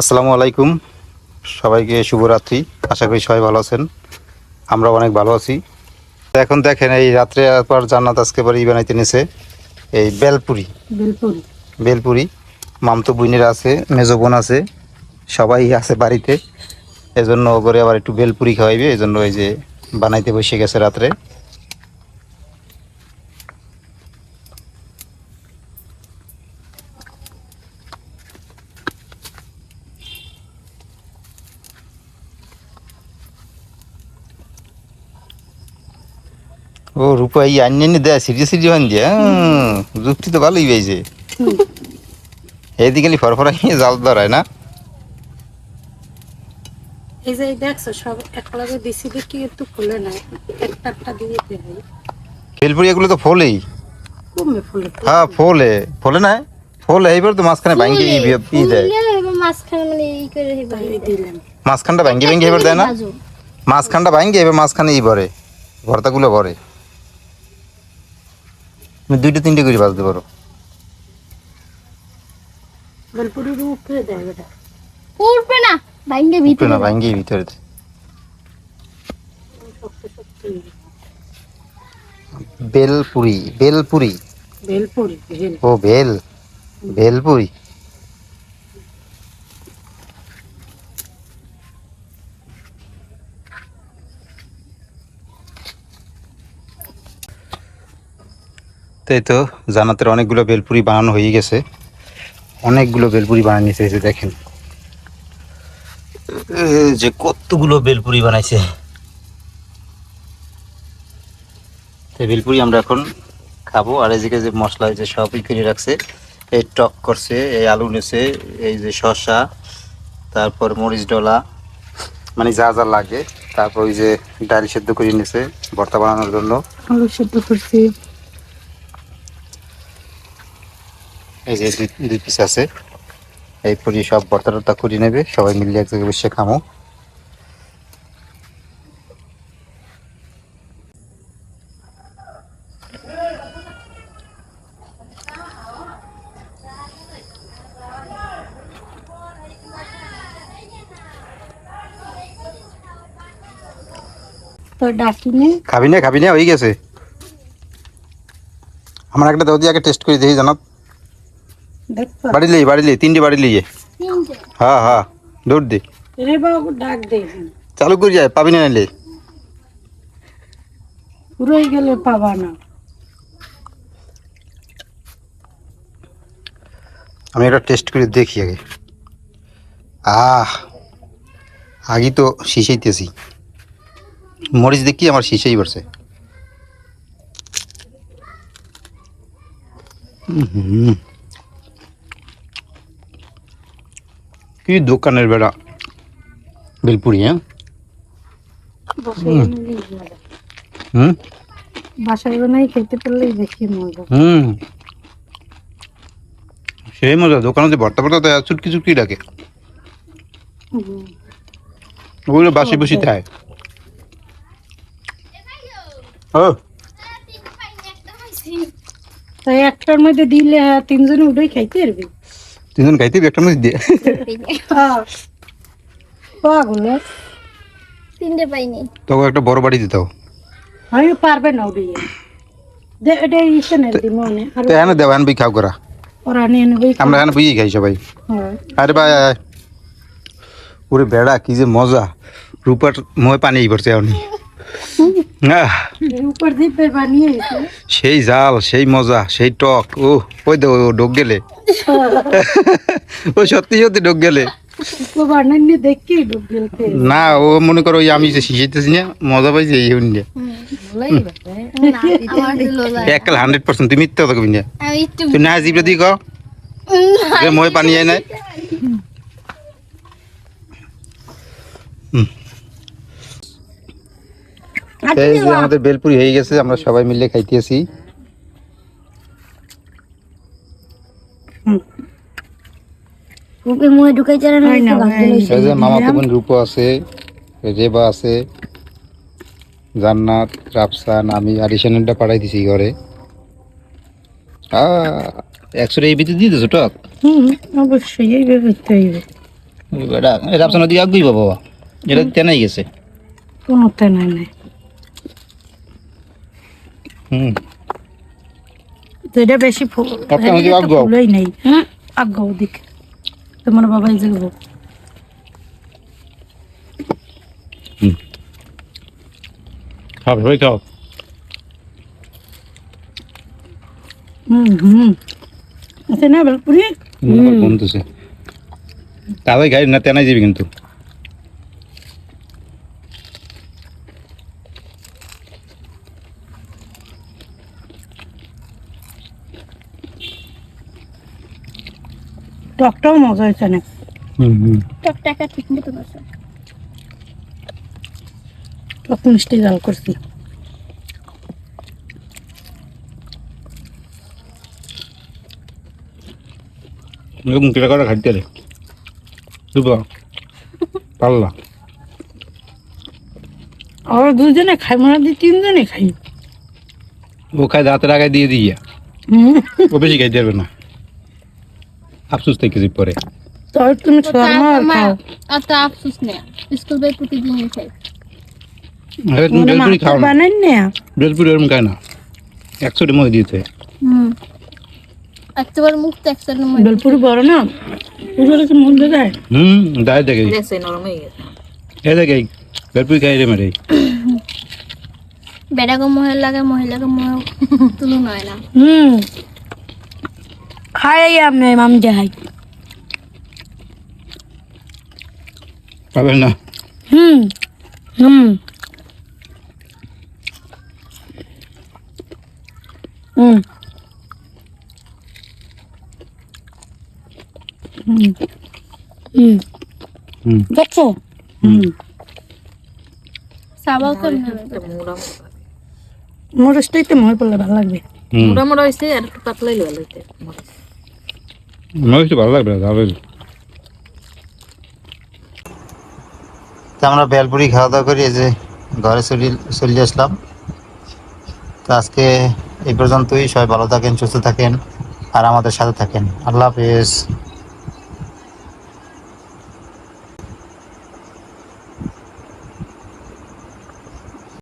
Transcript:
আসসালামু আলাইকুম, সবাইকে শুভরাত্রি। আশা করি সবাই ভালো আছেন, আমরা অনেক ভালো আছি। এখন দেখেন এই রাত্রে পর জান্নাত আজকে পরে বানাইতে নিছে এই বেলপুরি। বেলপুরি মামতো বোনের আছে, মেজো বোন আছে, সবাই আছে বাড়িতে। এজন্য করে আবার একটু বেলপুরি খাওয়াইবে, এজন্য এই যে বানাইতে বসে গেছে রাত্রে। ও রূপা এই আন্যান্য দেয় সিরিয়াসলি হন যে যুক্তি তো ভালোই পেয়েছে। এইদিকে ফরফরাই জাল ধরায় না। এই যে দেখছো সব একলাগে দিছি দেখি একটু ফুলে না, একটা দিয়ে দেবে। বেলপুরি এগুলো তো ফলেই। কমে ফুলে হ্যাঁ ফলে ফলে না, ফলে এইবার তো মাঝখানে ভাঙ্গি ই দেয়। মাঝখানে মানে এই করে দিলাম মাঝখানটা ভাঙ্গি ভাঙ্গি এবার দেয় না, মাঝখানটা ভাঙ্গি এবার মাঝখানে ই ভরে, ভর্তাগুলো ভরে। তুমি দুইটা তিনটে করে বাজতে পারো। বেলপুরির উপরে দেয় এটা উঠবে না, ভাঙ্গে ভিতরে না ভাঙ্গি ভিতরে দেয়। বেলপুরি বেলপুরি বেলপুরি ও বেল বেলপুরি। তাই তো জান্নাতের অনেকগুলো বেলপুরি বানানো হয়ে গেছে, অনেকগুলো বেলপুরি বানিয়ে নিয়েছে। এই যে দেখেন যে কতগুলো বেলপুরি বানাইছে। এই বেলপুরি আমরা এখন খাবো। আর এদিকে যে মশলা যে সবই করে রাখছে, এই টক করছে, এই আলু নেছে, এই যে শসা, তারপর মরিচ ডলা, মানে যা যা লাগে। তারপর ওই যে ডাল সেদ্ধ করে নিয়েছে ভর্তা বানানোর জন্য। আলু সেদ্ধ করছি, এই যে দুই পিস আছে, এই পুরি সব ভর্তা টর্তা করে নেবে, সবাই মিলে এক জায়গায় বসে খামো। তো ডাকিনে খাবি না হয়ে গেছে। আমার একটা দাও দিয়ে আগে টেস্ট করে দেখি জানাত। দেখছো বাড়ি লিয়ে তিনটে বাড়ি লিয়ে। হ্যাঁ হ্যাঁ দৌড় দি, রে বাবু ডাক দে, চালু করে যায় পাবি না নাইলে। পুরোই গেলে পাবা না। আমি একটা টেস্ট করে দেখি আগে। আগে তো শিশাইতেছি, মরিচ দেখি আমার শিশাই পড়ছে। কি দোকানের বেড়া বেলপুরি। হ্যাঁ বাসায় বানাই খেতে পারলেই বেশি মজা। সেই মজা। দোকানে যে ভর্তা ভর্তা চুটকি চুটকি ডাকে, ওগুলো বাসি বসি খায়। ও তাই একটার মধ্যে দিলে তিনজনে উঠেই খাইতে পারবি। তিনজন খাইতে একটা মধ্যে দিয়ে পাগুলো তিনটে পাইনি। তখন একটা বড় বাড়ি দিত। আমি পারবে না উঠিয়ে এটা ইসে না দি মনে আর তো এনে দেও, এনে বই খাও করা, ওরা নিয়ে নেবে। আমরা এনে বইয়ে খাই সবাই। আরে ভাই ওরে বেড়া কি যে মজা, রূপার মই পানি পড়ছে এখন। উপর দিতে বানিয়ে সেই জাল, সেই মজা, সেই টক। ও ওই দে ডোক গেলে, ও সত্যি সত্যি ডোক গেলে বানানি দেখি ডুবতে না। ও মনে করো ওই আমি যে শিখাইতেছি না, মজা পাইছে এই হইনি একাল 100%। তুমি মিথ্যা থাকবি না, তুই না জিবরে দি কও যে মই পানি আই নাই। এই যে আমাদের বেলপুরি হয়ে গেছে, আমরা সবাই মিলে খাইতেছি। ওকে মুখে ঢুকাই চারা না একটু ভাগ দিলে এই যে মামাতো বোন রূপ আছে, রেবা আছে, জান্নাত, রাফসান, আমি আরিশানটা পাঠাই দিছি ঘরে। একশোটা এই ভিতরে দিয়ে দিছো টক অবশ্যই এইভাবে করতে হইবে। এটা এটা আপনার দিকে আগুই বাবা এটা তেনাই গেছে কোনো তেনাই নাই। হুম তো এটা বেশি আপনার দিকে আগুয়াও। ফুলই নেই। হ্যাঁ আগাও দিক তোমার বাবাই যাবো। খাও সবাই খাও আচ্ছা না বেলপুরি বন্ধুছে তাদের গাড়ি না তেনাই যাবি কিন্তু টকটাও মজা হয়েছে না। টক টাকা ঠিক মতো বসে। টক মিষ্টি জাল করছি। মুখে করে খাইতে রে দুবা পাল্লা আর দুজনে খাই মনে হয় তিনজনে খাই। ও খাই দাঁতের আগে দিয়ে দিয়া ও বেশি খাইতে পারবে না আফসোস থেকে পরে তোর তুমি শর্মা আর খাও। অত আফসোস নেই, স্কুল বাই প্রতিদিনই খাই। আরে তুমি বেলপুরি খাও না বানাই না বেলপুরি ওরকম খায় না 100 মধ্যে দিতে একবার মুখ তো একসাথে মনে বেলপুরি বড় না এগুলো কি মন দেয়। দায় দেখে এ দেখে বেলপুরি খাই রে মারে বেড়াগো মহিলাকে মহ তুলু নয় না। খাই আপনি মাম যাই পাবেন না হুম হুম হুম দেখছো সাবাও তো মরিচটাই তো মনে পড়লে ভালো লাগবে। মোটা হয়েছে আর একটু পাতলাই ভালো হইতে মনে ভালো লাগবে না আমরা বেলপুরি খাওয়া দাওয়া করি এই যে ঘরে চলে আসলাম। তো আজকে এই পর্যন্তই, সবাই ভালো থাকেন সুস্থ থাকেন আর আমাদের সাথে থাকেন। আল্লাহ হাফেজ।